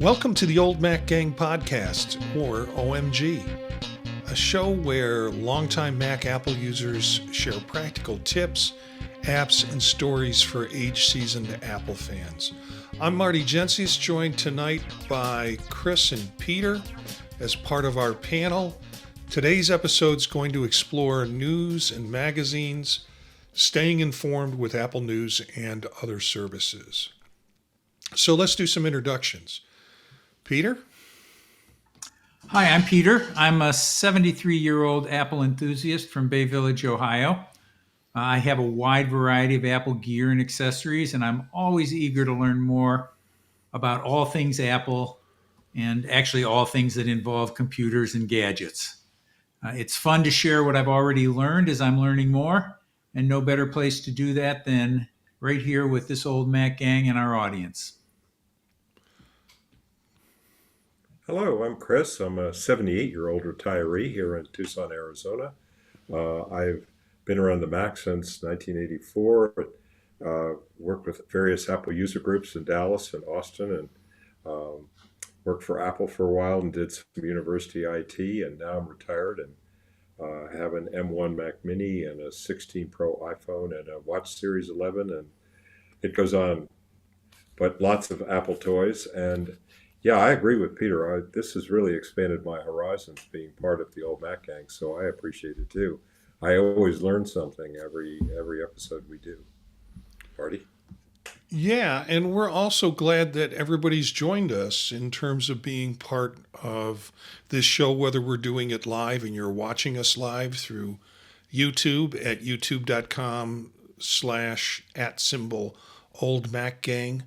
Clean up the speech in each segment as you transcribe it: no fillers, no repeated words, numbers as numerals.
Welcome to the Old Mac Gang Podcast, or OMG, a show where longtime Mac Apple users share practical tips, apps, and stories for age-seasoned Apple fans. I'm Marty Jensies, joined tonight by Chris and Peter as part of our panel. Today's episode is going to explore news and magazines, staying informed with Apple News and other services. So let's do some introductions. Peter? Hi, I'm Peter. I'm a 73-year-old Apple enthusiast from Bay Village, Ohio. I have a wide variety of Apple gear and accessories, and I'm always eager to learn more about all things Apple and actually all things that involve computers and gadgets. It's fun to share what I've already learned as I'm learning more, and no better place to do that than right here with this old Mac gang and our audience. Hello, I'm Chris. I'm a 78-year-old retiree here in Tucson, Arizona. I've been around the Mac since 1984, worked with various Apple user groups in Dallas and Austin, and worked for Apple for a while and did some university IT, and now I'm retired and have an M1 Mac Mini and a 16 Pro iPhone and a Watch Series 11, and it goes on. But lots of Apple toys, and yeah, I agree with Peter. This has really expanded my horizons being part of the old Mac gang, so I appreciate it too. I always learn something every episode we do. Marty? Yeah, and we're also glad that everybody's joined us in terms of being part of this show, whether we're doing it live and you're watching us live through YouTube at youtube.com/@oldmacgang,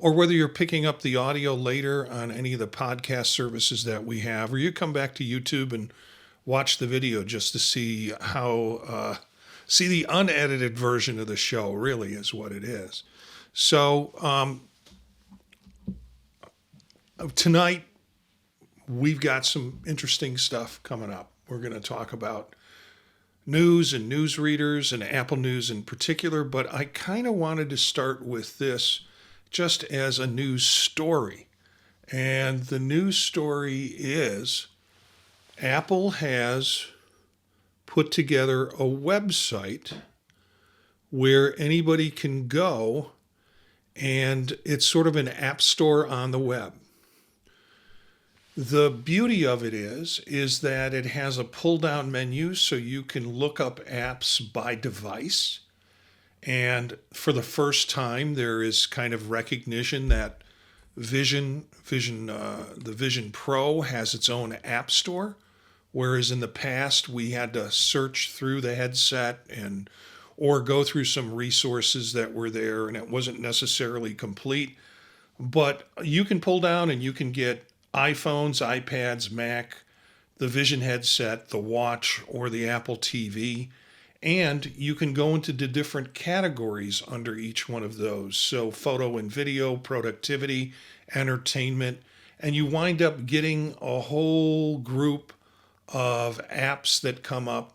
or whether you're picking up the audio later on any of the podcast services that we have, or you come back to YouTube and watch the video just to see see the unedited version of the show, really is what it is. So tonight we've got some interesting stuff coming up. We're going to talk about news and newsreaders and Apple News in particular, but I kind of wanted to start with this just as a news story. And the news story is Apple has put together a website where anybody can go, and it's sort of an app store on the web. The beauty of it is that it has a pull-down menu so you can look up apps by device. And for the first time, there is kind of recognition that the Vision Pro has its own app store, whereas in the past we had to search through the headset or go through some resources that were there, and it wasn't necessarily complete. But you can pull down and you can get iPhones, iPads, Mac, the Vision headset, the watch, or the Apple TV. And you can go into the different categories under each one of those. So photo and video, productivity, entertainment, and you wind up getting a whole group of apps that come up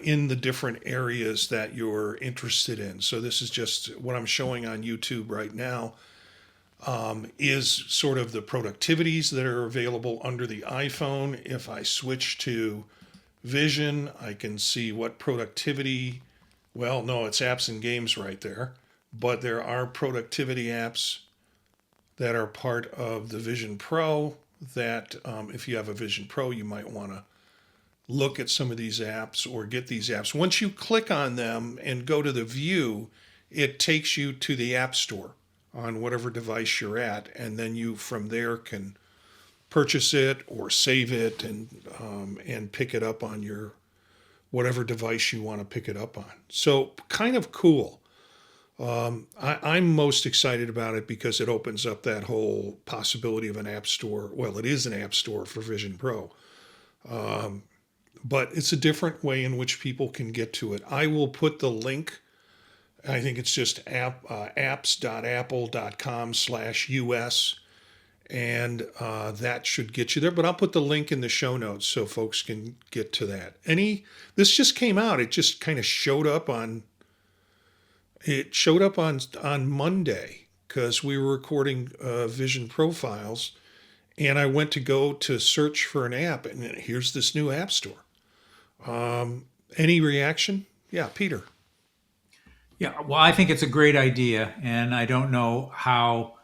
in the different areas that you're interested in. So this is just what I'm showing on YouTube right now, is sort of the productivities that are available under the iPhone. If I switch to Vision, I can see what productivity, well, no, it's apps and games right there, but there are productivity apps that are part of the Vision Pro that if you have a Vision Pro, you might want to look at some of these apps or get these apps. Once you click on them and go to the view, it takes you to the App Store on whatever device you're at, and then you from there can purchase it or save it and pick it up on your whatever device you want to pick it up on. So kind of cool. I'm most excited about it because it opens up that whole possibility of an app store. Well, it is an app store for Vision Pro. But it's a different way in which people can get to it. I will put the link. I think it's just apps.apple.com/US. And that should get you there. But I'll put the link in the show notes so folks can get to that. This just came out. It just kind of showed up on Monday. because we were recording vision profiles, and I went to go to search for an app, and here's this new app store. Any reaction? Yeah, Peter. Yeah, well, I think it's a great idea, and I don't know how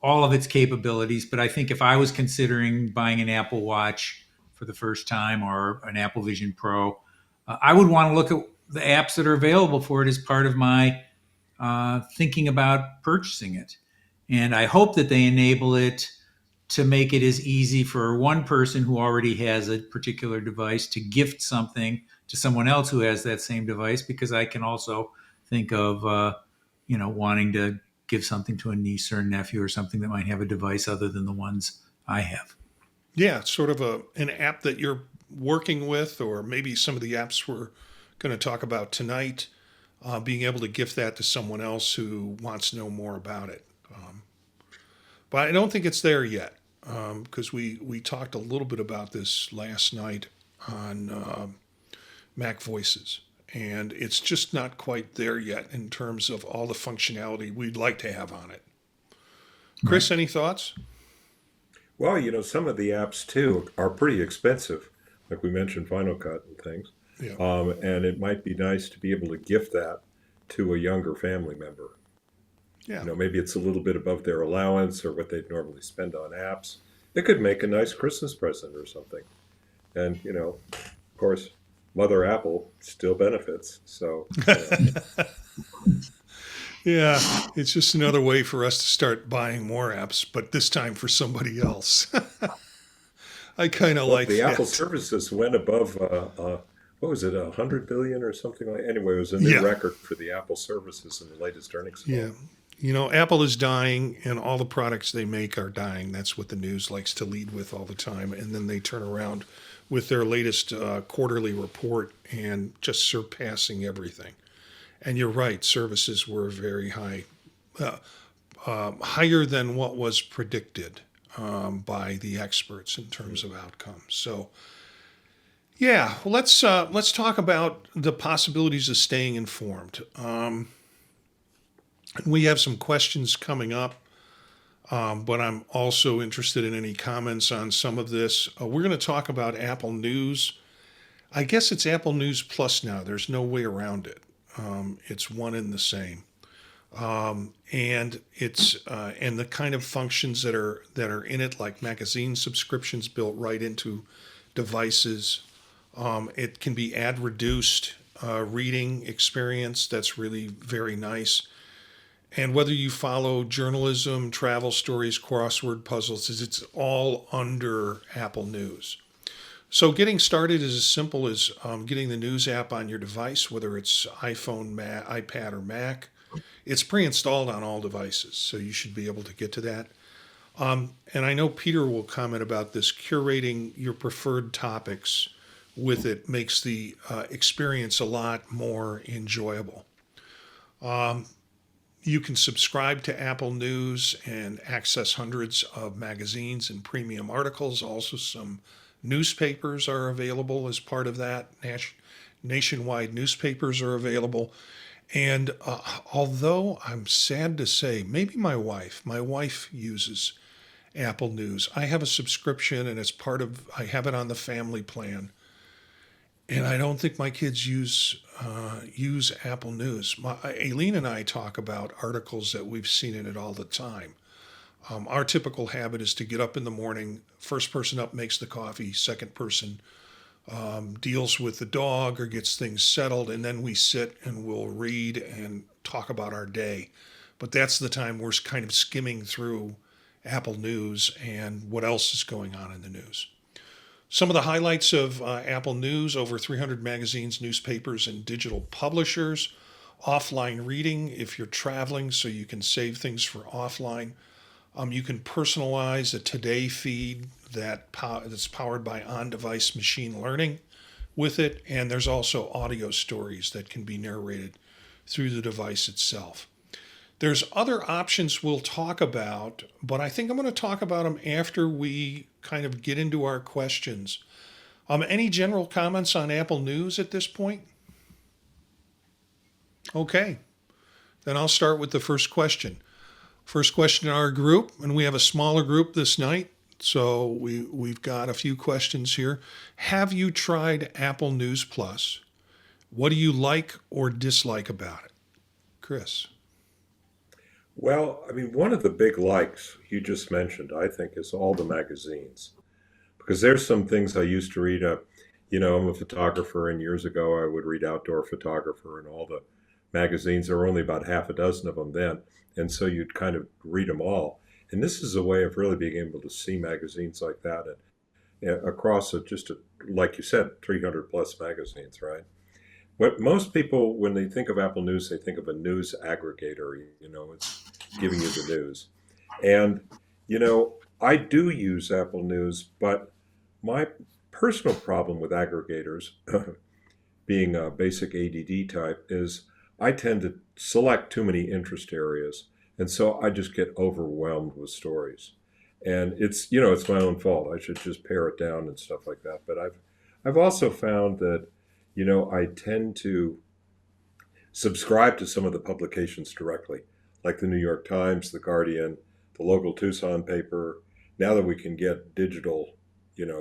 all of its capabilities, but I think if I was considering buying an Apple Watch for the first time or an Apple Vision Pro, I would want to look at the apps that are available for it as part of my thinking about purchasing it. And I hope that they enable it to make it as easy for one person who already has a particular device to gift something to someone else who has that same device, because I can also think of wanting to give something to a niece or a nephew or something that might have a device other than the ones I have. Yeah, sort of an app that you're working with, or maybe some of the apps we're going to talk about tonight, being able to gift that to someone else who wants to know more about it. But I don't think it's there yet, because we talked a little bit about this last night on Mac Voices, and it's just not quite there yet in terms of all the functionality we'd like to have on it. Chris, any thoughts? Well, some of the apps too are pretty expensive, like we mentioned, Final Cut and things. Yeah. And it might be nice to be able to gift that to a younger family member. Yeah. Maybe it's a little bit above their allowance or what they'd normally spend on apps. It could make a nice Christmas present or something. And, of course, Mother Apple still benefits. So, Yeah, it's just another way for us to start buying more apps, but this time for somebody else. I kind of like the that. Apple services went above, what was it, 100 billion or something like that? Anyway, it was a new Yeah. record for the Apple services in the latest earnings call. Yeah. Apple is dying, and all the products they make are dying. That's what the news likes to lead with all the time. And then they turn around with their latest quarterly report and just surpassing everything. And you're right, services were very high, higher than what was predicted by the experts in terms of outcomes. So, yeah, well, let's talk about the possibilities of staying informed. We have some questions coming up, but I'm also interested in any comments on some of this. We're going to talk about Apple News. I guess it's Apple News Plus now. There's no way around it. It's one and the same, and it's and the kind of functions that are in it, like magazine subscriptions built right into devices. It can be ad reduced reading experience that's really very nice. And whether you follow journalism, travel stories, crossword puzzles, it's all under Apple News. So getting started is as simple as getting the news app on your device, whether it's iPhone, iPad, or Mac. It's pre-installed on all devices, so you should be able to get to that. And I know Peter will comment about this. Curating your preferred topics with it makes the experience a lot more enjoyable. You can subscribe to Apple News and access hundreds of magazines and premium articles. Also, some newspapers are available as part of that. Nationwide newspapers are available. And although I'm sad to say, maybe my wife uses Apple News. I have a subscription, and I have it on the family plan. And I don't think my kids use Apple News. Aileen and I talk about articles that we've seen in it all the time. Our typical habit is to get up in the morning. First person up makes the coffee. Second person deals with the dog or gets things settled. And then we sit and we'll read and talk about our day. But that's the time we're kind of skimming through Apple News and what else is going on in the news. Some of the highlights of Apple News: over 300 magazines, newspapers, and digital publishers. Offline reading if you're traveling, so you can save things for offline. You can personalize a Today feed that's powered by on-device machine learning with it. And there's also audio stories that can be narrated through the device itself. There's other options we'll talk about, but I think I'm going to talk about them after we kind of get into our questions. Any general comments on Apple News at this point? Okay, then I'll start with the first question. First question in our group, and we have a smaller group this night, so we've got a few questions here. Have you tried Apple News Plus? What do you like or dislike about it? Chris. Well, I mean, one of the big likes you just mentioned, I think, is all the magazines. Because there's some things I used to read. I'm a photographer, and years ago I would read Outdoor Photographer and all the magazines. There were only about half a dozen of them then. And so you'd kind of read them all. And this is a way of really being able to see magazines like that across like you said, 300 plus magazines, right? What most people, when they think of Apple News, they think of a news aggregator. It's giving you the news. And, I do use Apple News, but my personal problem with aggregators, being a basic ADD type, is I tend to select too many interest areas. And so I just get overwhelmed with stories. And it's my own fault. I should just pare it down and stuff like that. But I've also found that, I tend to subscribe to some of the publications directly, like the New York Times, the Guardian, the local Tucson paper, now that we can get digital,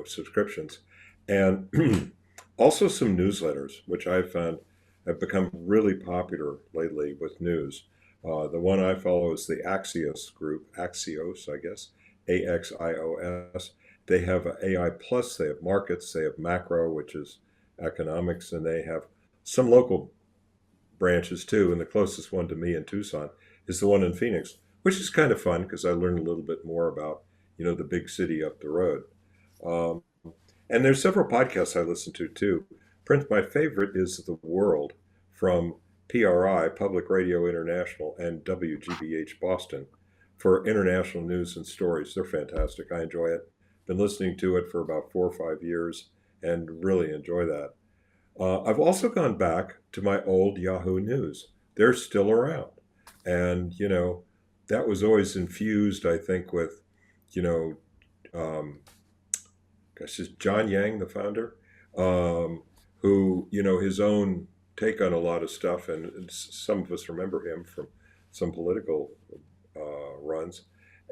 subscriptions, and also some newsletters, which I've found have become really popular lately with news. The one I follow is the Axios group, Axios, I guess, AXIOS. They have AI Plus, they have markets, they have macro, which is economics, and they have some local branches too. And the closest one to me in Tucson is the one in Phoenix, which is kind of fun because I learned a little bit more about, the big city up the road. Um, and there's several podcasts I listen to too. My favorite is The World from PRI, Public Radio International, and WGBH Boston for international news and stories. They're fantastic. I enjoy it. Been listening to it for about 4 or 5 years and really enjoy that. I've also gone back to my old Yahoo News. They're still around. And, that was always infused, I think, with, um, is John Yang, the founder, who, his own take on a lot of stuff. And some of us remember him from some political runs.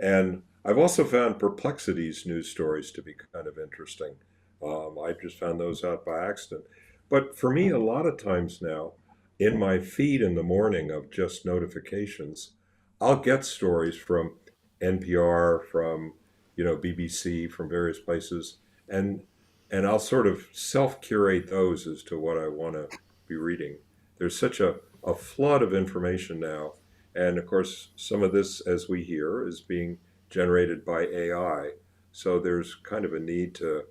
And I've also found Perplexity's news stories to be kind of interesting. I just found those out by accident. But for me, a lot of times now, in my feed in the morning of just notifications, I'll get stories from NPR, from BBC, from various places, and I'll sort of self-curate those as to what I want to be reading. There's such a flood of information now, and of course, some of this, as we hear, is being generated by AI. So there's kind of a need to,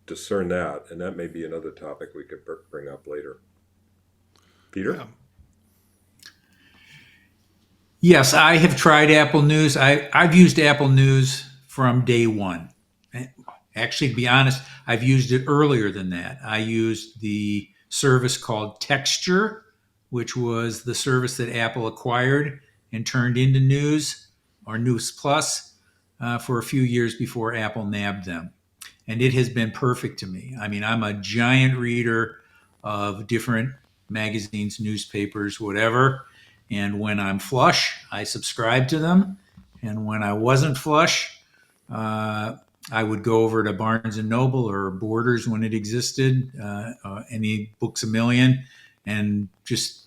discern that, and that may be another topic we could bring up later. Peter? Yeah. Yes, I have tried Apple News. I've used Apple News from day one. Actually, to be honest, I've used it earlier than that. I used the service called Texture, which was the service that Apple acquired and turned into News or News Plus for a few years before Apple nabbed them. And it has been perfect to me. I mean, I'm a giant reader of different magazines, newspapers, whatever. And when I'm flush, I subscribe to them. And when I wasn't flush, I would go over to Barnes and Noble or Borders when it existed, any Books a Million, and just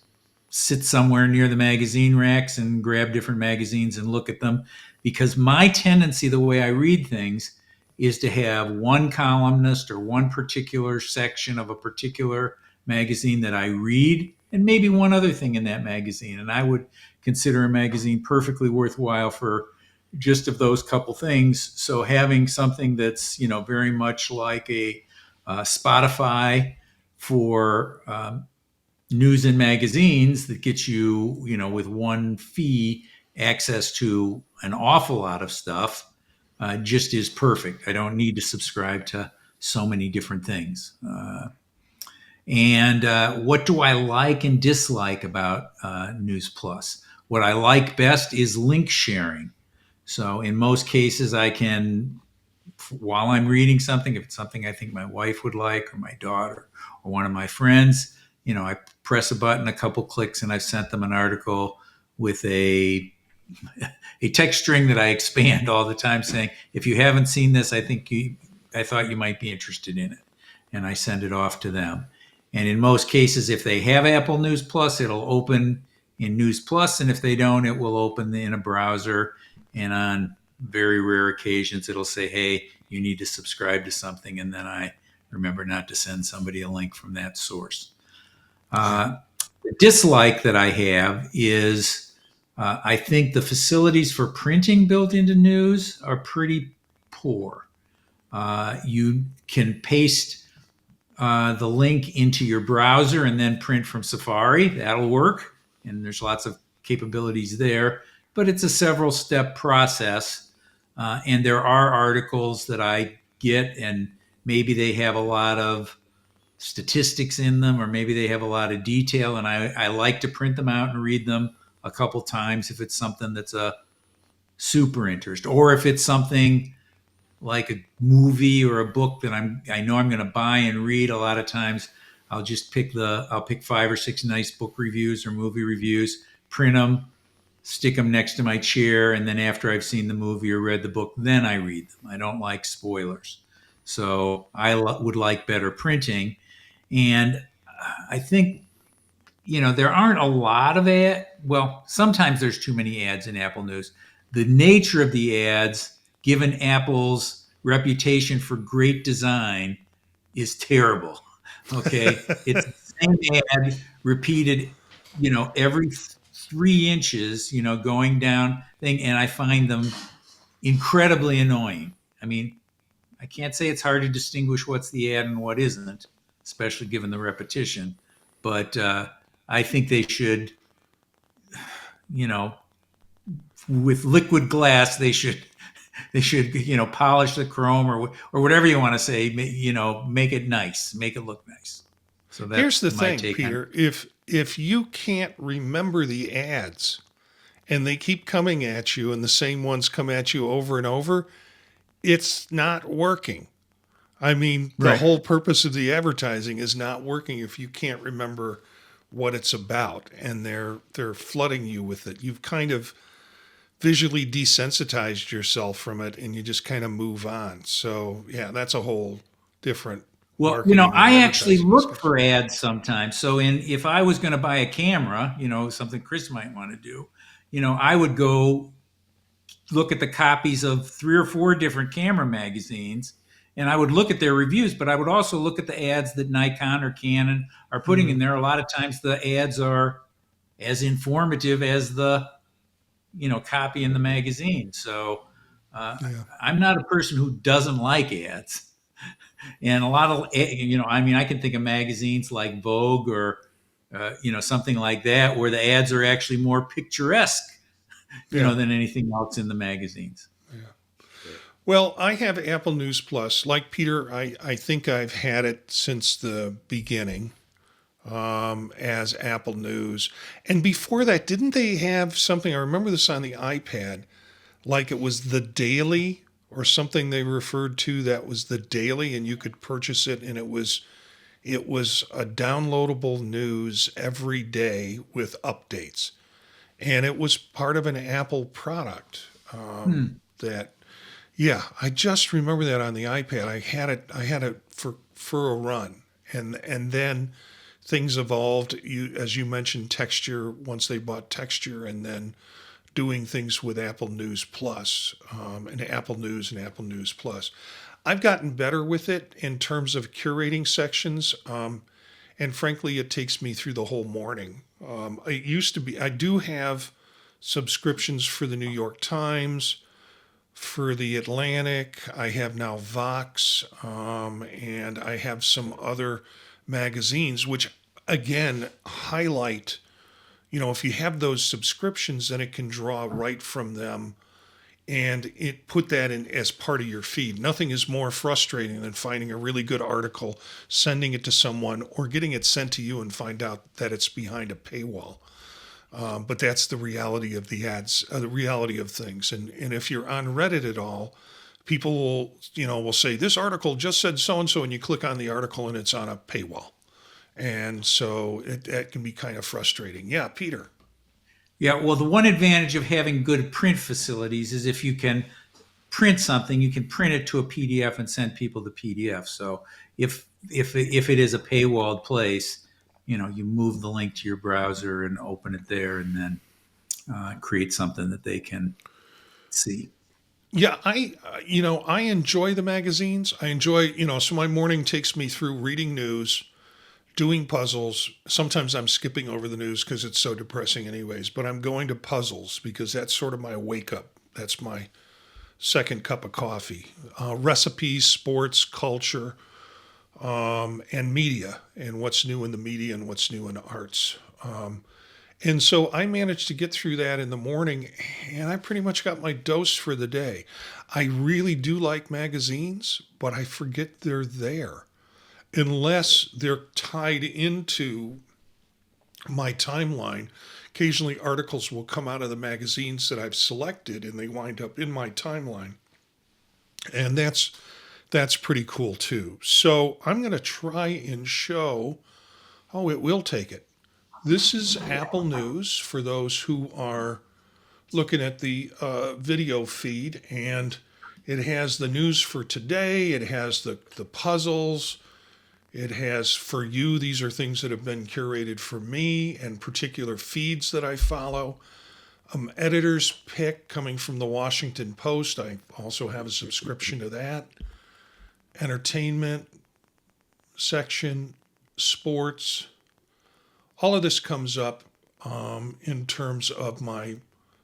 sit somewhere near the magazine racks and grab different magazines and look at them. Because my tendency, the way I read things, is to have one columnist or one particular section of a particular magazine that I read, and maybe one other thing in that magazine. And I would consider a magazine perfectly worthwhile for just of those couple things. So having something that's, very much like a Spotify for news and magazines that gets you, with one fee, access to an awful lot of stuff, just is perfect. I don't need to subscribe to so many different things. And what do I like and dislike about News Plus? What I like best is link sharing. So in most cases, I can, while I'm reading something, if it's something I think my wife would like, or my daughter, or one of my friends, I press a button, a couple clicks, and I've sent them an article with a a text string that I expand all the time saying, if you haven't seen this, I thought you might be interested in it. And I send it off to them. And in most cases, if they have Apple News Plus, it'll open in News Plus. And if they don't, it will open in a browser. And on very rare occasions, it'll say, hey, you need to subscribe to something. And then I remember not to send somebody a link from that source. The dislike that I have is I think the facilities for printing built into news are pretty poor. You can paste the link into your browser and then print from Safari. That'll work. And there's lots of capabilities there. But it's a several step process. And there are articles that I get, and maybe they have a lot of statistics in them, or maybe they have a lot of detail. And I like to print them out and read them a couple times if it's something that's a super interest, or if it's something like a movie or a book that I know I'm going to buy and read. A lot of times I'll just pick 5 or 6 nice book reviews or movie reviews, print them, stick them next to my chair, and then after I've seen the movie or read the book, then I read them. I don't like spoilers. So I would like better printing. And I think, there aren't a lot of sometimes there's too many ads in Apple News. The nature of the ads, given Apple's reputation for great design, is terrible. Okay. It's the same ad repeated, every 3 inches, going down thing. And I find them incredibly annoying. I mean, I can't say it's hard to distinguish what's the ad and what isn't, especially given the repetition. But I think they should, with liquid glass, they should, polish the chrome or whatever you want to say, make it nice, make it look nice. So that's Here's the my thing, take Peter. If you can't remember the ads and they keep coming at you and the same ones come at you over and over, it's not working. I mean, the Right. whole purpose of the advertising is not working if you can't remember what it's about and they're flooding you with it. You've kind of visually desensitized yourself from it and you just kind of move on. So, yeah, that's a whole different Well, marketing and I actually advertising look discussion. for ads sometimes. So if I was going to buy a camera, something Chris might want to do, I would go look at the copies of 3 or 4 different camera magazines, and I would look at their reviews, but I would also look at the ads that Nikon or Canon are putting in there. A lot of times the ads are as informative as the, copy in the magazine. So Yeah. I'm not a person who doesn't like ads. And a lot of, I can think of magazines like Vogue or, something like that, where the ads are actually more picturesque, Yeah. than anything else in the magazines. Well, I have Apple News Plus. Like Peter, I think I've had it since the beginning as Apple News. And before that, didn't they have something? I remember this on the iPad, like it was the Daily or something they referred to that was the Daily, and you could purchase it, and it was a downloadable news every day with updates, and it was part of an Apple product that. Yeah, I just remember that on the iPad. I had it for a run, and then things evolved. As you mentioned, Texture once they bought Texture, and then doing things with Apple News Plus, and Apple News and Apple News Plus. I've gotten better with it in terms of curating sections, and frankly, it takes me through the whole morning. It used to be. I do have subscriptions for the New York Times. For the Atlantic, I have now Vox, and I have some other magazines, which again highlight, if you have those subscriptions, then it can draw right from them and it put that in as part of your feed. Nothing is more frustrating than finding a really good article, sending it to someone, or getting it sent to you and find out that it's behind a paywall. But that's the reality of the ads, the reality of things. And if you're on Reddit at all, people will say this article just said so and so, and you click on the article and it's on a paywall, and so that can be kind of frustrating. Yeah, Peter. Yeah, well, the one advantage of having good print facilities is if you can print something, you can print it to a PDF and send people the PDF. So if it is a paywalled place, you move the link to your browser and open it there, and then create something that they can see. Yeah, I enjoy the magazines. I enjoy, so my morning takes me through reading news, doing puzzles. Sometimes I'm skipping over the news because it's so depressing, anyways, but I'm going to puzzles because that's sort of my wake up. That's my second cup of coffee. Recipes, sports, culture, and media, and what's new in the media and what's new in the arts. And so I managed to get through that in the morning, and I pretty much got my dose for the day. I really do like magazines, but I forget they're there unless they're tied into my timeline. Occasionally, articles will come out of the magazines that I've selected, and they wind up in my timeline, and that's pretty cool too. So I'm going to try and show. Oh, it will take it. This is Apple News for those who are looking at the video feed, and it has the news for today. It has the puzzles. It has for you. These are things that have been curated for me and particular feeds that I follow. Editor's pick coming from the Washington Post. I also have a subscription to that. Entertainment section, sports. All of this comes up in terms of my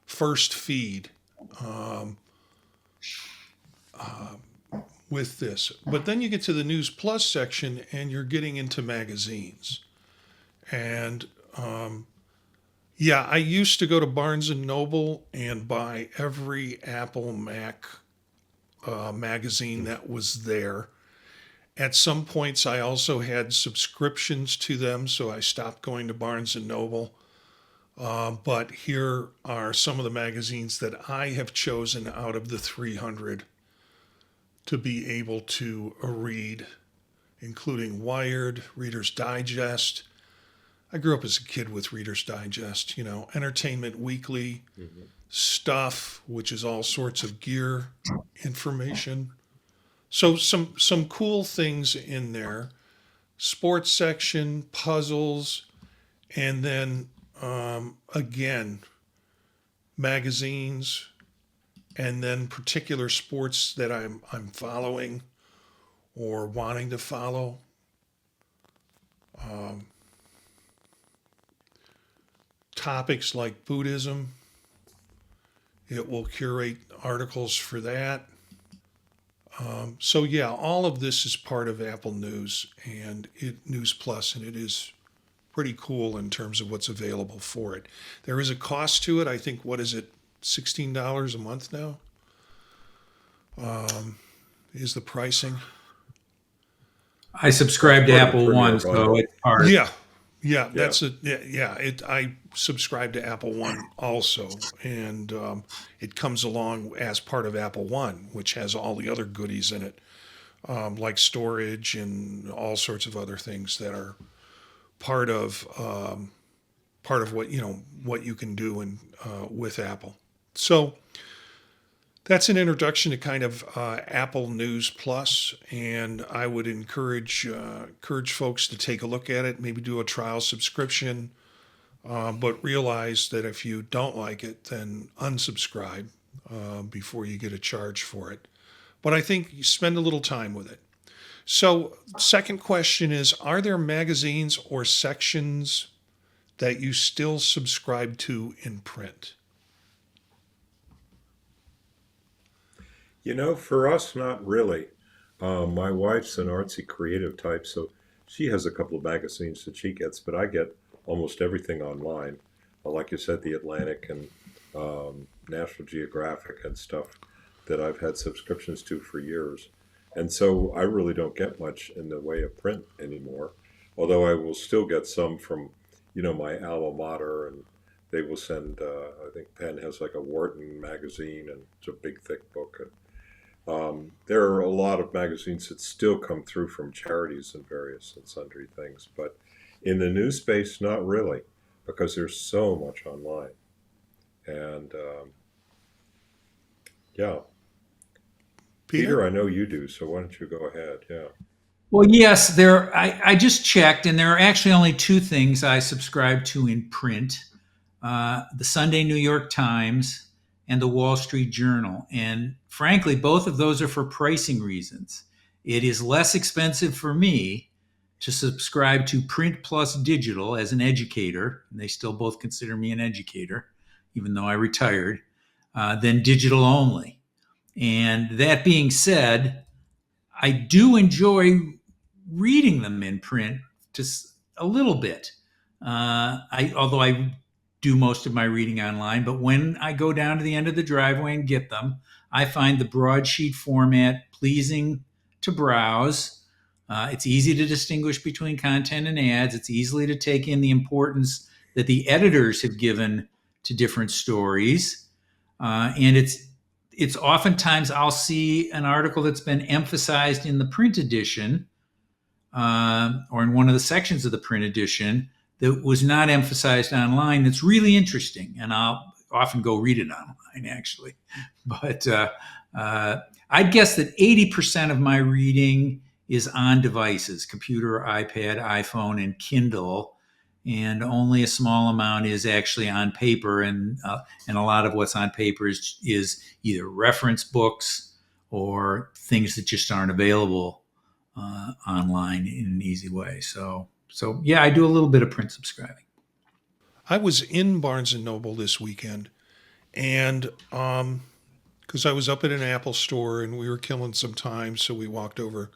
first feed with this. But then you get to the News Plus section and you're getting into magazines. And yeah, I used to go to Barnes and Noble and buy every Apple Mac magazine that was there. At some points, I also had subscriptions to them, so I stopped going to Barnes and Noble. But here are some of the magazines that I have chosen out of the 300 to be able to read, including Wired, Reader's Digest. I grew up as a kid with Reader's Digest, Entertainment Weekly, Stuff, which is all sorts of gear information. So some cool things in there. Sports section, puzzles, and then again magazines, and then particular sports that I'm following or wanting to follow. Topics like Buddhism. It will curate articles for that. So yeah, all of this is part of Apple News and News Plus, and it is pretty cool in terms of what's available for it. There is a cost to it. I think, what is it, $16 a month now? Is the pricing? I subscribe to Apple One, so it's hard. Yeah, that's it. Yeah. I subscribe to Apple One also, and it comes along as part of Apple One, which has all the other goodies in it, like storage and all sorts of other things that are part of what you can do with Apple. So that's an introduction to kind of Apple News Plus, and I would encourage folks to take a look at it, maybe do a trial subscription, but realize that if you don't like it, then unsubscribe before you get a charge for it. But I think you spend a little time with it. So, second question is, are there magazines or sections that you still subscribe to in print? For us, not really. My wife's an artsy creative type, so she has a couple of magazines that she gets, but I get almost everything online. Like you said, The Atlantic and National Geographic and stuff that I've had subscriptions to for years. And so I really don't get much in the way of print anymore, although I will still get some from, my alma mater, and they will send, I think Penn has like a Wharton magazine, and it's a big, thick book. And there are a lot of magazines that still come through from charities and various and sundry things, but in the news space, not really, because there's so much online. And yeah, Peter? Peter, I know you do, so why don't you go ahead? Yeah. Well, yes, I just checked, and there are actually only two things I subscribe to in print: the Sunday New York Times and the Wall Street Journal. And frankly, both of those are for pricing reasons. It is less expensive for me to subscribe to print plus digital as an educator, and they still both consider me an educator, even though I retired, than digital only. And that being said, I do enjoy reading them in print just a little bit. Although I do most of my reading online, but when I go down to the end of the driveway and get them, I find the broadsheet format pleasing to browse. It's easy to distinguish between content and ads. It's easily to take in the importance that the editors have given to different stories, and it's oftentimes I'll see an article that's been emphasized in the print edition or in one of the sections of the print edition that was not emphasized online. That's really interesting, and I'll often go read it online actually. But I'd guess that 80% of my reading is on devices: computer, iPad, iPhone, and Kindle. And only a small amount is actually on paper, and a lot of what's on paper is either reference books or things that just aren't available online in an easy way. So yeah, I do a little bit of print subscribing. I was in Barnes and Noble this weekend, and because I was up at an Apple store and we were killing some time, so we walked over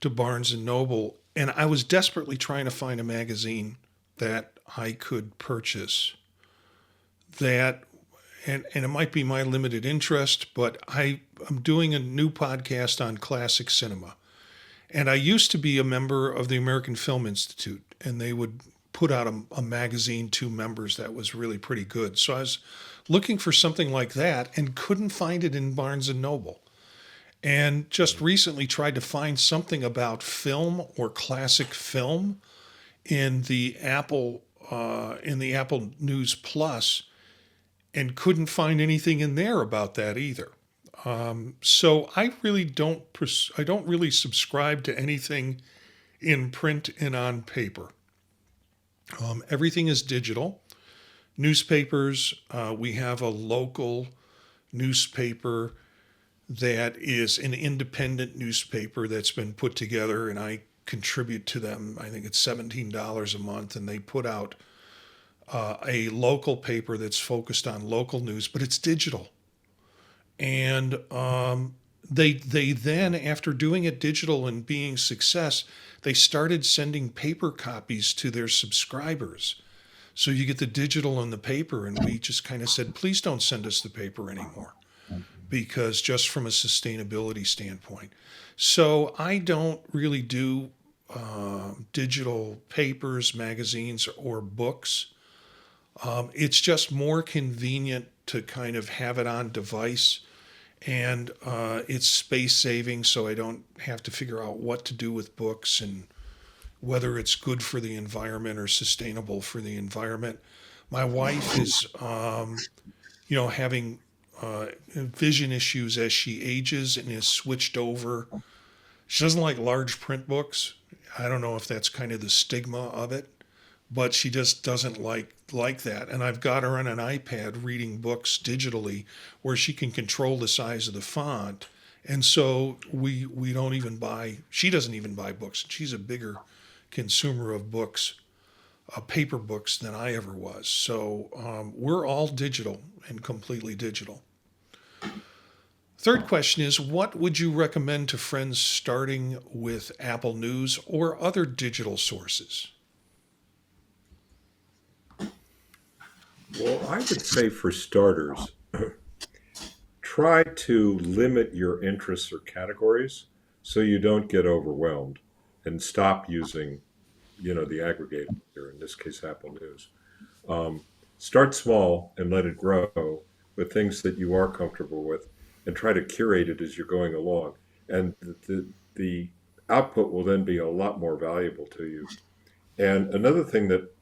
to Barnes and Noble, and I was desperately trying to find a magazine that I could purchase that, and it might be my limited interest, but I'm doing a new podcast on classic cinema. And I used to be a member of the American Film Institute, and they would put out a magazine to members that was really pretty good. So I was looking for something like that and couldn't find it in Barnes and Noble. And just recently tried to find something about film or classic film in the Apple News Plus, and couldn't find anything in there about that either. So I don't really subscribe to anything in print and on paper. Everything is digital. Newspapers, we have a local newspaper that is an independent newspaper that's been put together, and I contribute to them. I think it's $17 a month, and they put out a local paper that's focused on local news, but it's digital. And they then, after doing it digital and being success, they started sending paper copies to their subscribers. So you get the digital and the paper, and we just kind of said, please don't send us the paper anymore, because just from a sustainability standpoint. So I don't really do digital papers, magazines, or books. It's just more convenient to kind of have it on device, and it's space saving, so I don't have to figure out what to do with books and whether it's good for the environment or sustainable for the environment. My wife is, having vision issues as she ages and has switched over. She doesn't like large print books. I don't know if that's kind of the stigma of it, but she just doesn't like that. And I've got her on an iPad reading books digitally where she can control the size of the font. And so we don't even buy, she doesn't even buy books. She's a bigger consumer of books, paper books, than I ever was. So we're all digital and completely digital. Third question is, what would you recommend to friends starting with Apple News or other digital sources? Well, I would say for starters, try to limit your interests or categories so you don't get overwhelmed, and stop using, the aggregator, in this case, Apple News. Start small and let it grow with things that you are comfortable with, and try to curate it as you're going along. And the output will then be a lot more valuable to you. And another thing that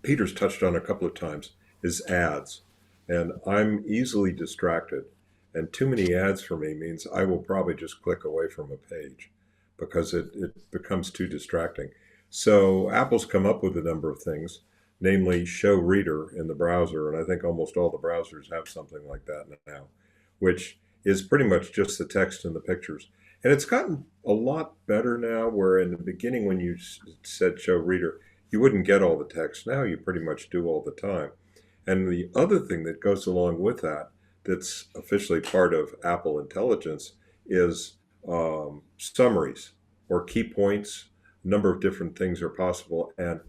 Peter's touched on a couple of times is ads. and I'm easily distracted. And too many ads for me means I will probably just click away from a page because it becomes too distracting. So Apple's come up with a number of things, namely Show Reader in the browser, and I think almost all the browsers have something like that now, which is pretty much just the text and the pictures. And it's gotten a lot better now, where in the beginning when you said Show Reader, you wouldn't get all the text. Now you pretty much do all the time. And the other thing that goes along with that, that's officially part of Apple Intelligence, is summaries or key points. A number of different things are possible. And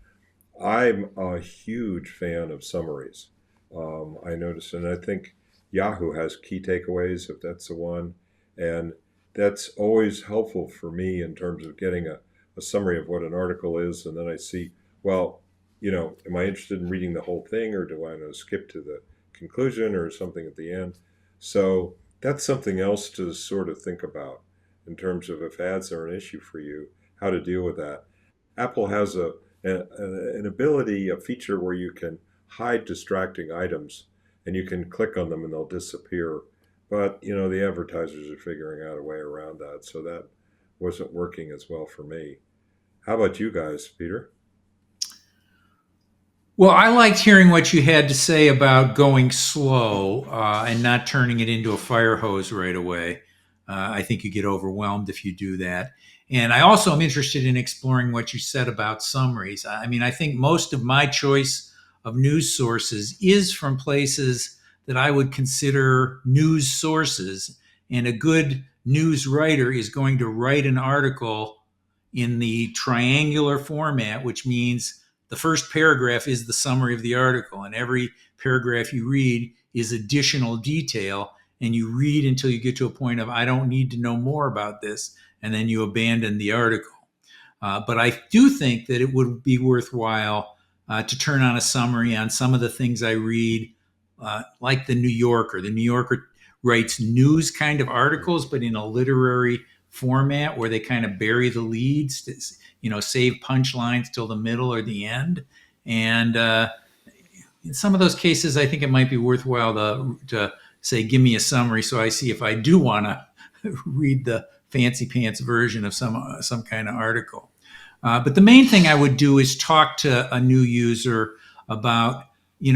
I'm a huge fan of summaries. I noticed, and I think Yahoo has key takeaways, if that's the one. And that's always helpful for me in terms of getting a summary of what an article is. And then I see, well, am I interested in reading the whole thing, or do I want to skip to the conclusion or something at the end? So that's something else to sort of think about in terms of, if ads are an issue for you, how to deal with that. Apple has an ability, a feature where you can hide distracting items, and you can click on them and they'll disappear. But the advertisers are figuring out a way around that, so that wasn't working as well for me. How about you guys, Peter? Well, I liked hearing what you had to say about going slow and not turning it into a fire hose right away. I think you get overwhelmed if you do that. And I also am interested in exploring what you said about summaries. I mean, I think most of my choice of news sources is from places that I would consider news sources. And a good news writer is going to write an article in the triangular format, which means the first paragraph is the summary of the article, and every paragraph you read is additional detail, and you read until you get to a point of, I don't need to know more about this, and then you abandon the article. But I do think that it would be worthwhile to turn on a summary on some of the things I read, like the New Yorker. The New Yorker writes news kind of articles, but in a literary format where they kind of bury the leads, to, save punchlines till the middle or the end. And in some of those cases, I think it might be worthwhile to say, give me a summary, so I see if I do want to read the fancy pants version of some kind of article. But the main thing I would do is talk to a new user about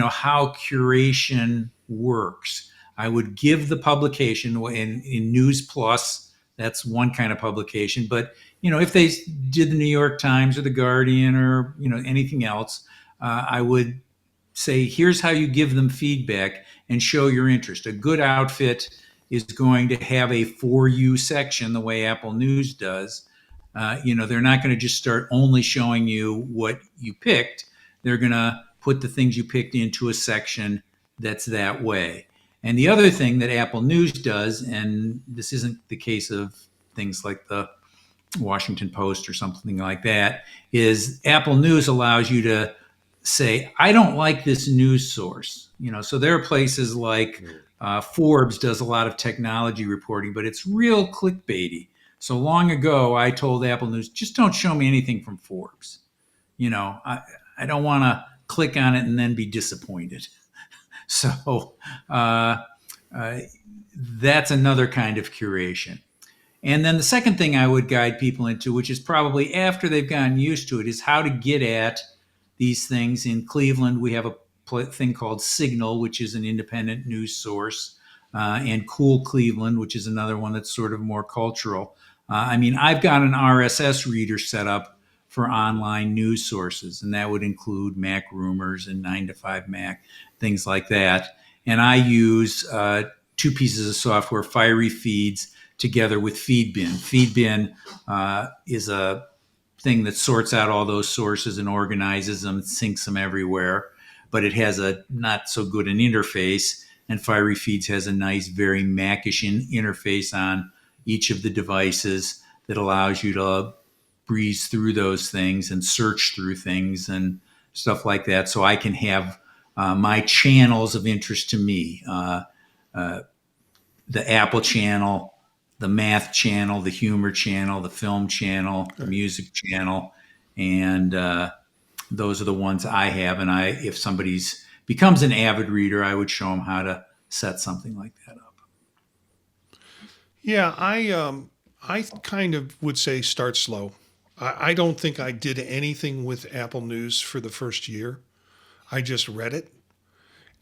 how curation works. I would give the publication in News Plus. That's one kind of publication. But if they did the New York Times or the Guardian or anything else, I would say, here's how you give them feedback and show your interest. A good outfit is going to have a for you section, the way Apple News does. They're not going to just start only showing you what you picked. They're going to put the things you picked into a section that's that way. And the other thing that Apple News does, and this isn't the case of things like the Washington Post or something like that, is Apple News allows you to say, I don't like this news source. So there are places like Forbes does a lot of technology reporting, but it's real clickbaity. So long ago, I told Apple News, just don't show me anything from Forbes. I don't want to click on it and then be disappointed. So that's another kind of curation. And then the second thing I would guide people into, which is probably after they've gotten used to it, is how to get at these things. In Cleveland, we have a thing called Signal, which is an independent news source, and Cool Cleveland, which is another one that's sort of more cultural. I've got an RSS reader set up for online news sources, and that would include Mac Rumors and 9to5Mac, things like that. And I use two pieces of software, Fiery Feeds, together with Feedbin. Feedbin is a thing that sorts out all those sources and organizes them, syncs them everywhere, but it has a not so good an interface. And Fiery Feeds has a nice, very Mac-ish interface on each of the devices that allows you to breeze through those things and search through things and stuff like that. So I can have my channels of interest to me, the Apple channel, the math channel, the humor channel, the film channel, the music channel. And those are the ones I have. And if somebody's becomes an avid reader, I would show him how to set something like that up. Yeah, I kind of would say start slow. I don't think I did anything with Apple News for the first year. I just read it.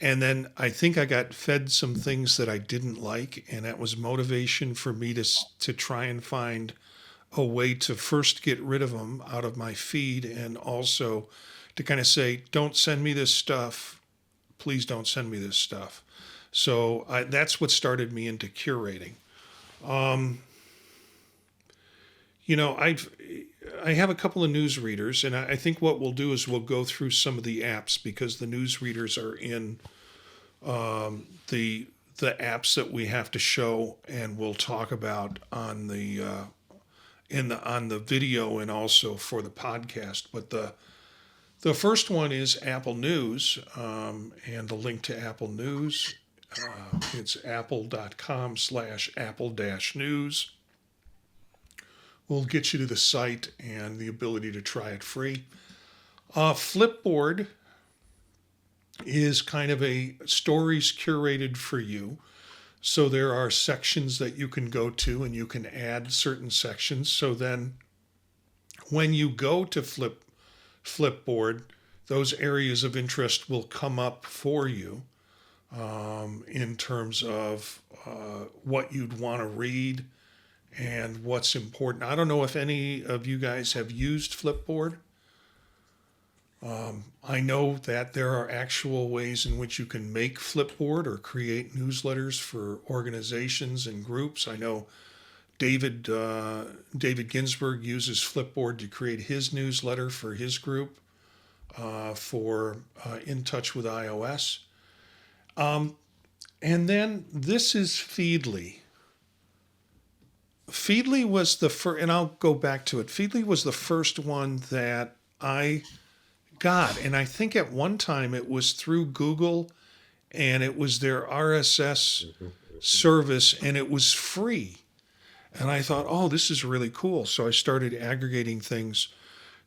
And then I think I got fed some things that I didn't like, and that was motivation for me to try and find a way to first get rid of them out of my feed, and also to kind of say, don't send me this stuff. Please don't send me this stuff. So that's what started me into curating. I have a couple of news readers, and I think what we'll do is we'll go through some of the apps, because the news readers are in the apps that we have to show, and we'll talk about on the on the video and also for the podcast. But the first one is Apple News, and the link to Apple News, it's apple.com/apple-news. We'll get you to the site and the ability to try it free. Flipboard is kind of a stories curated for you. So there are sections that you can go to, and you can add certain sections. So then when you go to Flipboard, those areas of interest will come up for you in terms of what you'd want to read and what's important. I don't know if any of you guys have used Flipboard. I know that there are actual ways in which you can make Flipboard or create newsletters for organizations and groups. I know David Ginsburg uses Flipboard to create his newsletter for his group for In Touch with iOS. And then this is Feedly. Feedly was the first, and I'll go back to it. Feedly was the first one that I got, and I think at one time it was through Google, and it was their RSS service, and it was free. And I thought, oh, this is really cool. So I started aggregating things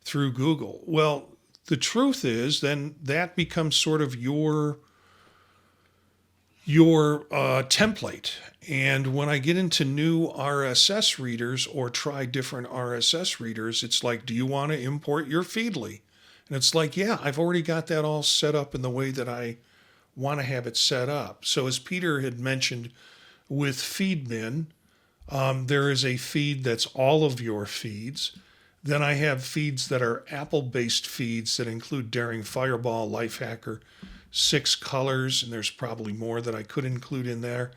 through Google. Well, the truth is, then that becomes sort of your template. And when I get into new RSS readers or try different RSS readers, it's like, do you want to import your Feedly? And it's like, yeah, I've already got that all set up in the way that I want to have it set up. So as Peter had mentioned with Feedbin, there is a feed that's all of your feeds. Then I have feeds that are Apple-based feeds that include Daring Fireball, Lifehacker, 6 Colors, and there's probably more that I could include in there.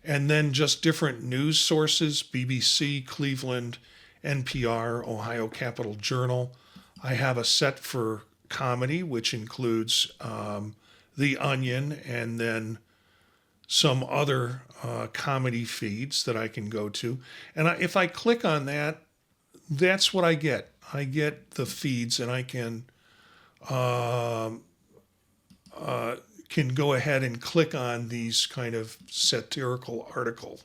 And then just different news sources, BBC, Cleveland, NPR, Ohio Capital Journal. I have a set for comedy, which includes The Onion, and then some other comedy feeds that I can go to. And if I click on that, that's what I get. I get the feeds, and I can go ahead and click on these kind of satirical articles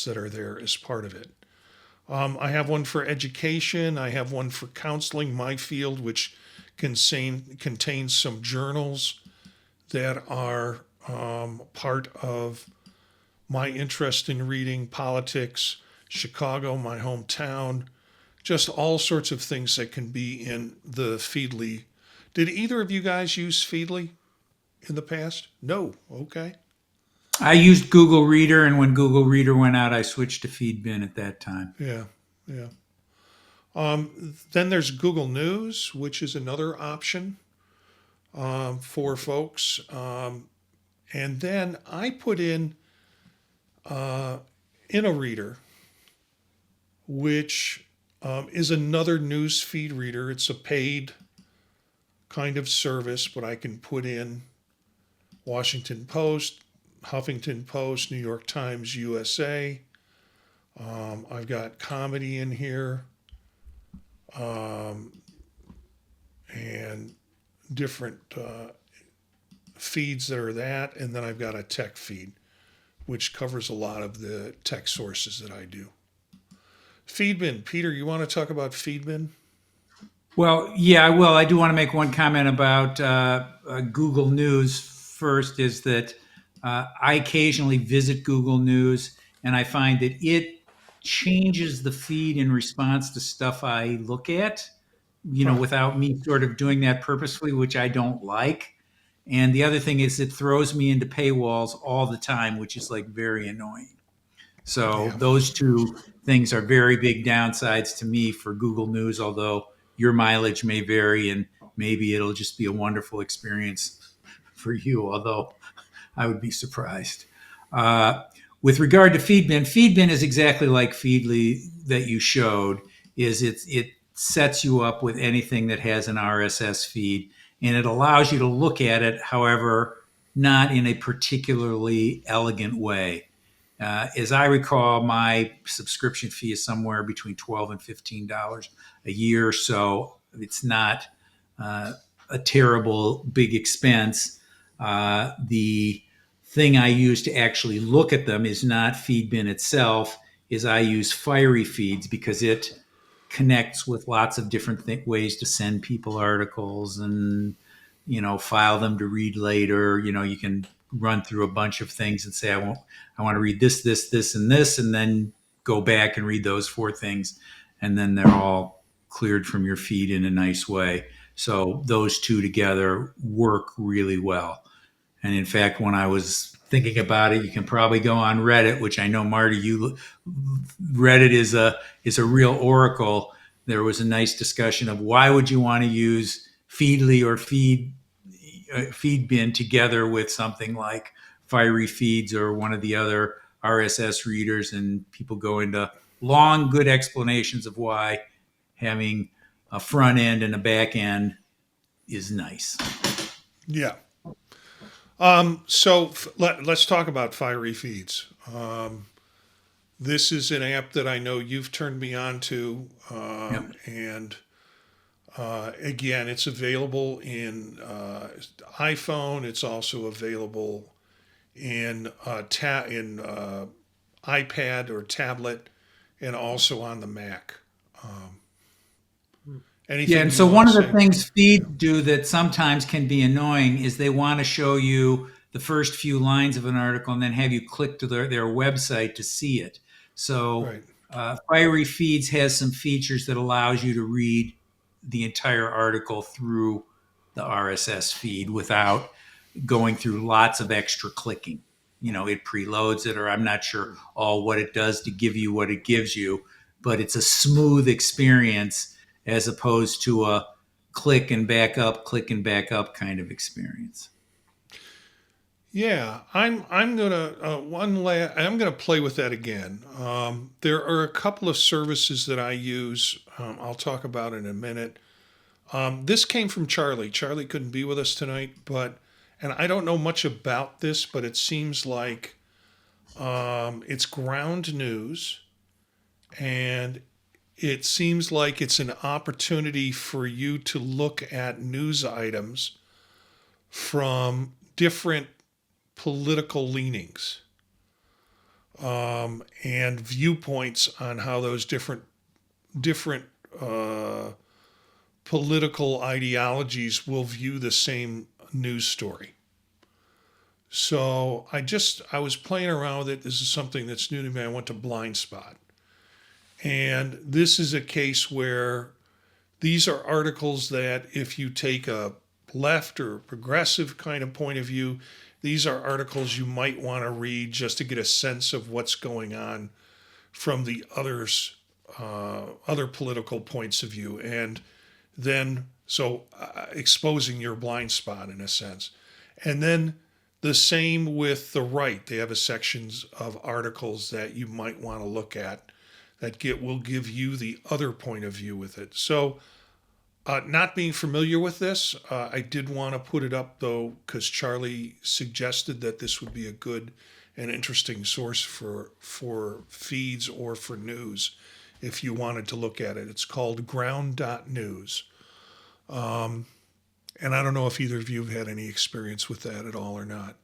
that are there as part of it. I have one for education. I have one for counseling, my field, which contains some journals that are part of my interest in reading, politics, Chicago, my hometown, just all sorts of things that can be in the Feedly. Did either of you guys use Feedly in the past? No. Okay. I used Google Reader, and when Google Reader went out, I switched to Feedbin at that time. Yeah. Then there's Google News, which is another option for folks. And then I put in a reader, which is another news feed reader. It's a paid kind of service, but I can put in Washington Post, Huffington Post, New York Times, USA. I've got comedy in here, and different feeds that are that. And then I've got a tech feed, which covers a lot of the tech sources that I do. Feedbin. Peter, you want to talk about Feedbin? Well, yeah, I will. I do want to make one comment about Google News first is that I occasionally visit Google News and I find that it changes the feed in response to stuff I look at, Huh. without me sort of doing that purposefully, which I don't like. And the other thing is it throws me into paywalls all the time, which is like very annoying. So Yeah. those two things are very big downsides to me for Google News, although your mileage may vary and maybe it'll just be a wonderful experience for you, although I would be surprised. Uh, with regard to Feedbin is exactly like Feedly that you showed. It sets you up with anything that has an RSS feed, and it allows you to look at it, however, not in a particularly elegant way. As I recall, my subscription fee is somewhere between $12 and $15 a year, so it's not uh, a terrible big expense. The thing I use to actually look at them is not Feedbin itself. Is I use Fiery Feeds because it connects with lots of different ways to send people articles and file them to read later. You can run through a bunch of things and say I want to read this, and this, and then go back and read those four things, and then they're all cleared from your feed in a nice way. So those two together work really well. And in fact, when I was thinking about it, you can probably go on Reddit, which I know Marty, you Reddit is a real oracle. There was a nice discussion of why would you want to use Feedly or Feedbin together with something like Fiery Feeds or one of the other RSS readers, and people go into long, good explanations of why having a front end and a back end is nice. Yeah. Let's talk about Fiery Feeds. This is an app that I know you've turned me on to, Yep. and again, it's available in iPhone. It's also available in iPad or tablet, and also on the Mac. Um, Yeah, Anything and you so want one to of the say? things Yeah. feed do that sometimes can be annoying is they want to show you the first few lines of an article and then have you click to their website to see it. So Right. Fiery Feeds has some features that allows you to read the entire article through the RSS feed without going through lots of extra clicking. It preloads it, or I'm not sure all what it does to give you what it gives you, but it's a smooth experience as opposed to a click and back up kind of experience. Yeah, I'm gonna I'm gonna play with that again. There are a couple of services that I use. I'll talk about in a minute. This came from Charlie. Charlie couldn't be with us tonight, but and I don't know much about this, but it seems like it's ground news, and it seems like it's an opportunity for you to look at news items from different political leanings and viewpoints on how those different uh, political ideologies will view the same news story. So I was playing around with it. This is something that's new to me. I went to Blind Spot, and this is a case where these are articles that if you take a left or progressive kind of point of view, these are articles you might want to read just to get a sense of what's going on from the other political points of view, and then exposing your blind spot in a sense. And then the same with the right. They have a sections of articles that you might want to look at that will give you the other point of view with it. So not being familiar with this, I did want to put it up though because Charlie suggested that this would be a good and interesting source for feeds or for news if you wanted to look at it. It's called ground.news. And I don't know if either of you have had any experience with that at all or not.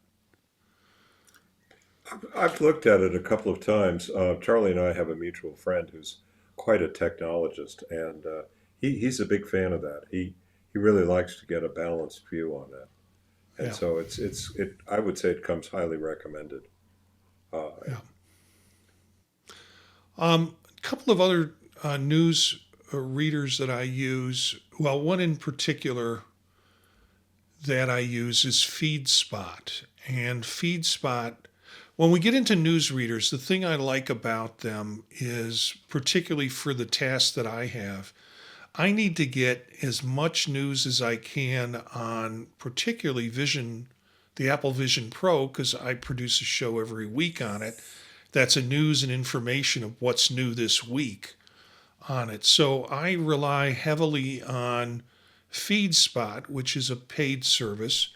I've looked at it a couple of times. Charlie and I have a mutual friend who's quite a technologist, and he's a big fan of that. He really likes to get a balanced view on that, and Yeah, so it. I would say it comes highly recommended. yeah. A couple of other news readers that I use. Well, one in particular that I use is FeedSpot. And FeedSpot, when we get into news readers, the thing I like about them is, particularly for the task that I have, I need to get as much news as I can on particularly Vision, the Apple Vision Pro, because I produce a show every week on it. That's a news and information of what's new this week on it. So I rely heavily on FeedSpot, which is a paid service.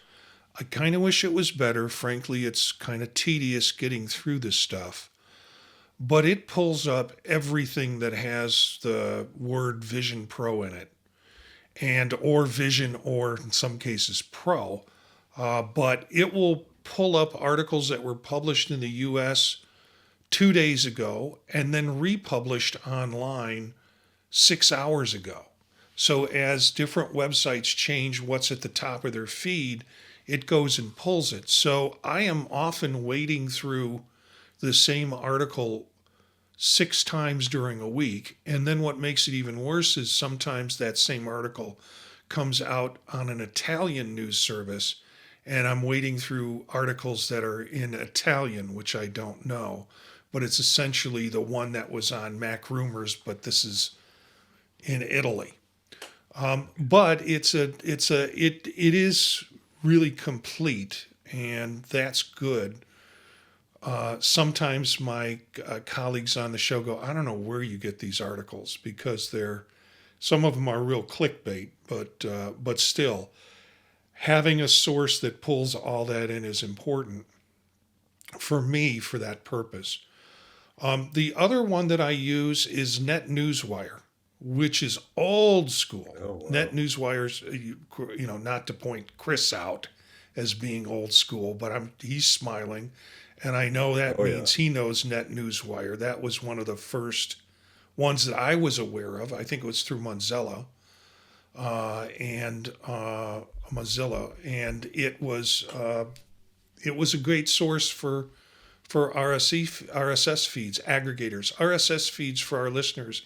I kind of wish it was better. Frankly, it's kind of tedious getting through this stuff. But it pulls up everything that has the word Vision Pro in it, and or Vision, or in some cases Pro. But it will pull up articles that were published in the U.S. 2 days ago and then republished online 6 hours ago. So as different websites change what's at the top of their feed, it goes and pulls it. So I am often wading through the same article 6 times during a week. And then what makes it even worse is sometimes that same article comes out on an Italian news service, and I'm wading through articles that are in Italian, which I don't know. But it's essentially the one that was on Mac Rumors, but this is in Italy. But it is really complete, and that's good. Sometimes my colleagues on the show go, I don't know where you get these articles, because some of them are real clickbait, but still, having a source that pulls all that in is important for me for that purpose. The other one that I use is NetNewsWire, which is old school. Oh, wow. NetNewsWire's, not to point Chris out as being old school, but he's smiling, and I know that Oh, means he knows NetNewsWire. That was one of the first ones that I was aware of. I think it was through and Mozilla, and it was a great source for RSS feeds, aggregators. RSS feeds, for our listeners,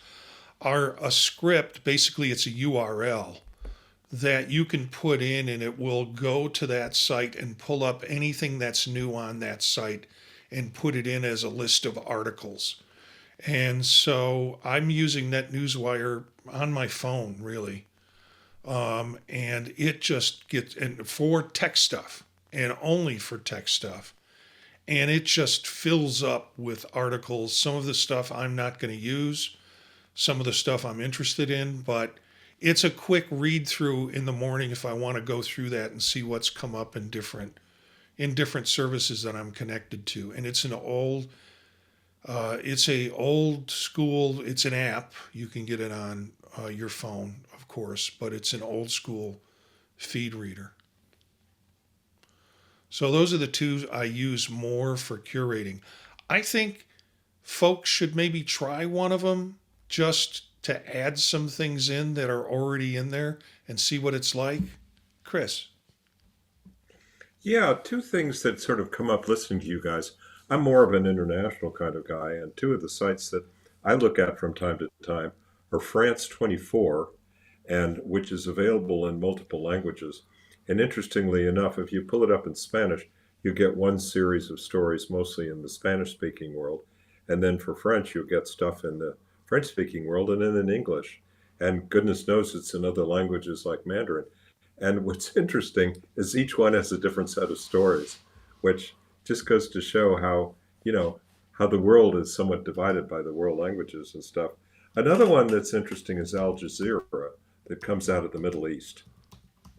are a script. Basically, it's a URL that you can put in, and it will go to that site and pull up anything that's new on that site and put it in as a list of articles. And so I'm using NetNewsWire on my phone, really. And it just gets, and for tech stuff, and only for tech stuff. And it just fills up with articles. Some of the stuff I'm not going to use, some of the stuff I'm interested in, but it's a quick read through in the morning if I want to go through that and see what's come up in different services that I'm connected to. And it's it's an app. You can get it on your phone, of course, but it's an old school feed reader. So those are the two I use more for curating. I think folks should maybe try one of them just to add some things in that are already in there and see what it's like. Chris. Yeah, two things that sort of come up listening to you guys. I'm more of an international kind of guy, and two of the sites that I look at from time to time are France 24, and which is available in multiple languages. And interestingly enough, if you pull it up in Spanish, you get one series of stories mostly in the Spanish-speaking world. And then for French, you'll get stuff in the French-speaking world and then in English. And goodness knows it's in other languages like Mandarin. And what's interesting is each one has a different set of stories, which just goes to show how the world is somewhat divided by the world languages and stuff. Another one that's interesting is Al Jazeera, that comes out of the Middle East.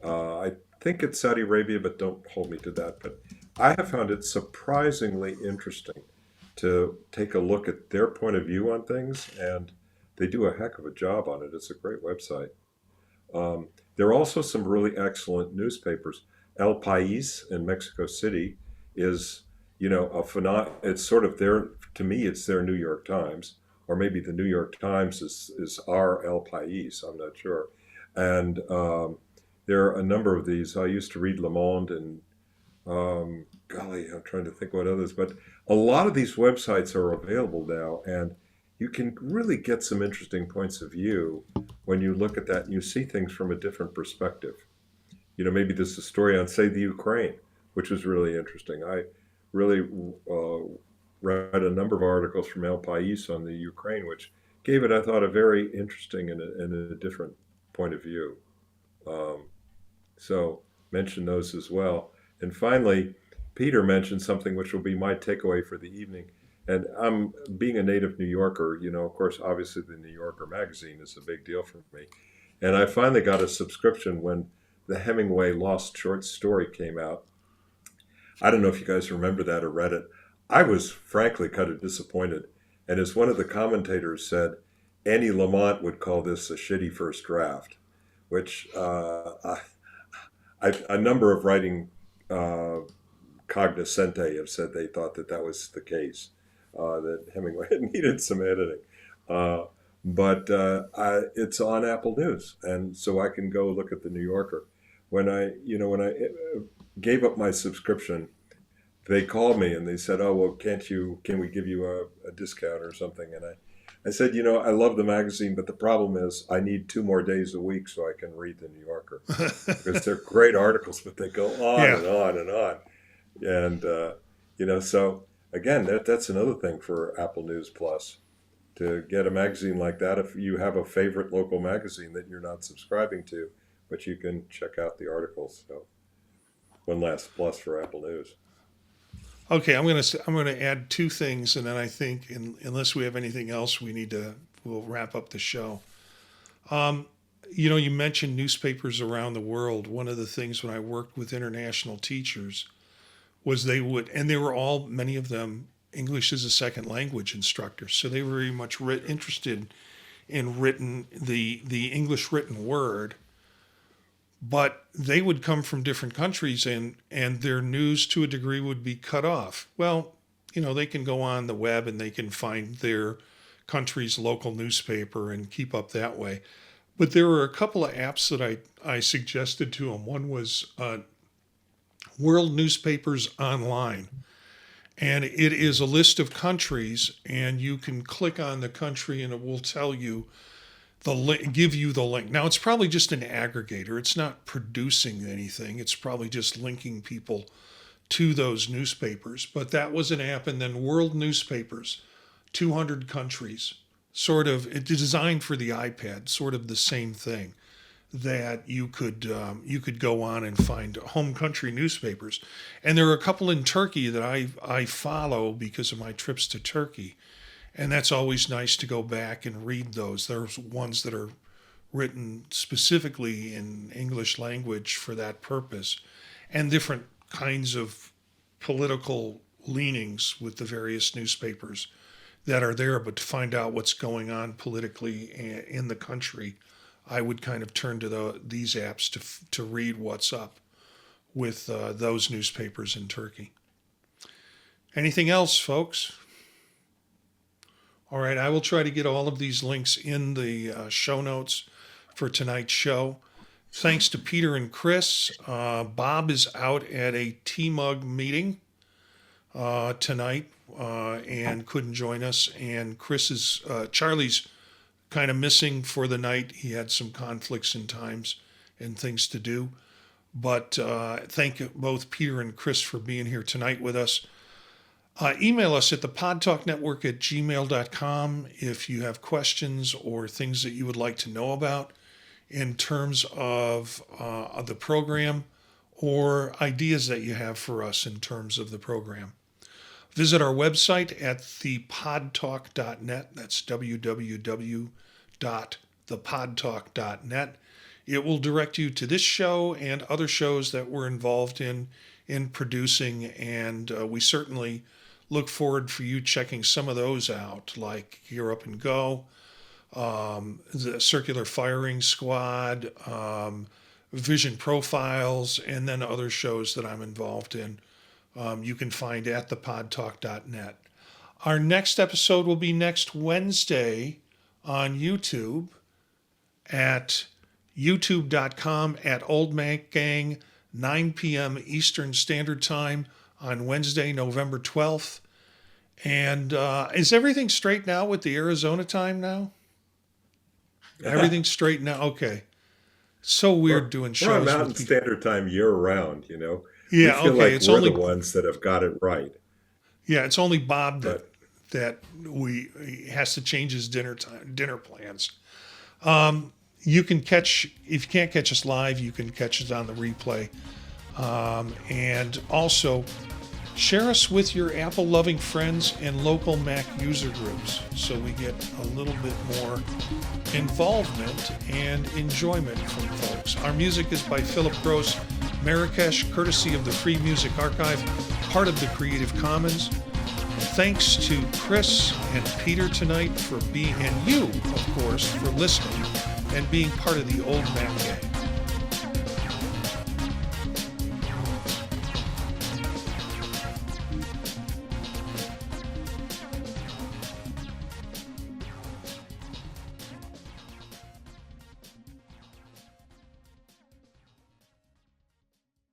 I think it's Saudi Arabia, but don't hold me to that. But I have found it surprisingly interesting to take a look at their point of view on things, and they do a heck of a job on it. It's a great website. There are also some really excellent newspapers. El País in Mexico City is, it's sort of to me, it's their New York Times. or maybe the New York Times is our El País. I'm not sure. And there are a number of these. I used to read Le Monde and golly, I'm trying to think what others, but a lot of these websites are available now, and you can really get some interesting points of view when you look at that and you see things from a different perspective. Maybe there's a story on, say, the Ukraine, which was really interesting. I really read a number of articles from El País on the Ukraine, which gave it, I thought, a very interesting and a different point of view. Um, so mention those as well. And finally, Peter mentioned something which will be my takeaway for the evening. And I'm being a native New Yorker, of course, obviously the New Yorker magazine is a big deal for me. And I finally got a subscription when the Hemingway Lost Short Story came out. I don't know if you guys remember that or read it. I was frankly kind of disappointed. And as one of the commentators said, Annie Lamont would call this a shitty first draft, which a number of writing cognoscenti have said they thought that was the case, that Hemingway needed some editing. But it's on Apple News, and so I can go look at the New Yorker. When I gave up my subscription, they called me and they said, "Oh, well, can we give you a discount or something?" And I said, I love the magazine, but the problem is I need 2 more days a week so I can read the New Yorker, because they're great articles, but they go on Yeah. and on and on. And, so again, that's another thing for Apple News Plus, to get a magazine like that. If you have a favorite local magazine that you're not subscribing to, but you can check out the articles. So one last plus for Apple News. Okay, I'm gonna add 2 things, and then I think, unless we have anything else, we'll wrap up the show. You mentioned newspapers around the world. One of the things when I worked with international teachers was they were all, many of them, English as a second language instructors. So they were very much interested in the English written word, but they would come from different countries, and their news to a degree would be cut off. Well, they can go on the web and they can find their country's local newspaper and keep up that way. But there were a couple of apps that I suggested to them. One was World Newspapers Online. And it is a list of countries, and you can click on the country and it will tell you give you the link. Now, it's probably just an aggregator. It's not producing anything. It's probably just linking people to those newspapers. But that was an app. And then World Newspapers, 200 countries, it's designed for the iPad, sort of the same thing, that you could go on and find home country newspapers. And there are a couple in Turkey that I follow because of my trips to Turkey. And that's always nice to go back and read those. There's ones that are written specifically in English language for that purpose, and different kinds of political leanings with the various newspapers that are there. But to find out what's going on politically in the country, I would kind of turn to these apps to read what's up with those newspapers in Turkey. Anything else, folks? All right, I will try to get all of these links in the show notes for tonight's show. Thanks to Peter and Chris. Bob is out at a T-Mug meeting tonight and couldn't join us. And Charlie's kind of missing for the night. He had some conflicts in times and things to do. But thank both Peter and Chris for being here tonight with us. Email us at thepodtalknetwork@gmail.com if you have questions or things that you would like to know about in terms of the program, or ideas that you have for us in terms of the program. Visit our website at thepodtalk.net. That's www.thepodtalk.net. It will direct you to this show and other shows that we're involved in producing, and we certainly look forward for you checking some of those out, like Gear Up and Go, the Circular Firing Squad, Vision Profiles, and then other shows that I'm involved in. You can find at thepodtalk.net. Our next episode will be next Wednesday on YouTube at youtube.com at Old Mac Gang, 9 p.m. Eastern Standard Time on Wednesday, November 12th. And is everything straight now with the Arizona time now? Everything's straight now? Okay. So weird doing shows. We're on Mountain with people. Standard Time year-round, you know. Yeah, we feel okay. like It's we're only the ones that have got it right. Yeah, it's only Bob But that he has to change his dinner plans. You can catch, if you can't catch us live, you can catch us on the replay. And also share us with your Apple loving friends and local Mac user groups so we get a little bit more involvement and enjoyment from folks. Our music is by Philip Gross Marrakesh, courtesy of the Free Music Archive, part of the Creative Commons. Thanks to Chris and Peter tonight for being, and you, of course, for listening and being part of the Old Mac Gang.